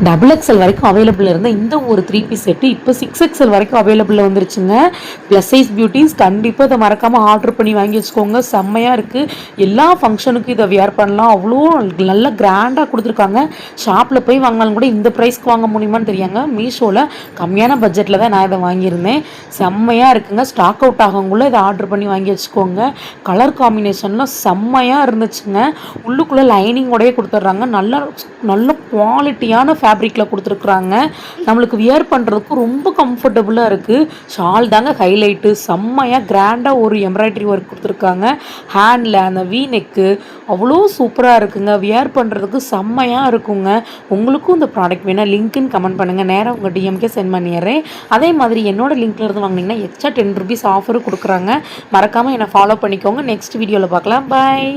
Double XL வரைக்கும் available இருந்த இந்த ஒரு 3 பீஸ் செட்டு இப்போ 6XL வரைக்கும் அவைலபிளில் வந்துருச்சுங்க. ப்ளஸ் சைஸ் பியூட்டிஸ் கண்டிப்பாக இதை மறக்காமல் ஆர்டர் பண்ணி வாங்கி வச்சுக்கோங்க. செம்மையாக இருக்குது. எல்லா ஃபங்க்ஷனுக்கும் இதை வியர் பண்ணலாம். அவ்வளோ நல்ல கிராண்டாக கொடுத்துருக்காங்க. ஷாப்பில் போய் வாங்கினாலும் கூட இந்த ப்ரைஸ்க்கு வாங்க முடியுமான்னு தெரியாங்க. மீஷோவில் கம்மியான பட்ஜெட்டில் தான் நான் இதை வாங்கியிருந்தேன். செம்மையாக இருக்குங்க. ஸ்டாக் அவுட் ஆகக்குள்ளே இதை ஆர்டர் பண்ணி வாங்கி வச்சுக்கோங்க. கலர் காம்பினேஷன்லாம் செம்மையாக இருந்துச்சுங்க. உள்ளுக்குள்ளே லைனிங்கோடையே கொடுத்துட்றாங்க. நல்ல குவாலிட்டியான ஃபேப்ரிக்கில் கொடுத்துருக்குறாங்க. நம்மளுக்கு வியர் பண்ணுறதுக்கு ரொம்ப கம்ஃபர்டபுளாக இருக்குது. ஷால் தாங்க ஹைலைட்டு. செம்மையாக கிராண்டாக ஒரு எம்ப்ராய்டரி ஒர்க் கொடுத்துருக்காங்க. ஹேண்டில் அந்த வீ நெக்கு அவ்வளோ சூப்பராக இருக்குங்க. வியர் பண்ணுறதுக்கு செம்மையாக இருக்குங்க. உங்களுக்கும் இந்த ப்ராடக்ட் வேணால் லிங்க்குன்னு கமெண்ட் பண்ணுங்கள். நேராக உங்கள் டிஎம்கே சென்ட் பண்ணிடுறேன். அதே மாதிரி என்னோடய லிங்க்ல இருந்து வாங்கினீங்கன்னா எக்ஸ்ட்ரா 10 ரூபீஸ் ஆஃபரும் கொடுக்குறாங்க. மறக்காமல் என்னை ஃபாலோ பண்ணிக்கோங்க. நெக்ஸ்ட் வீடியோவில் பார்க்கலாம். பாய்.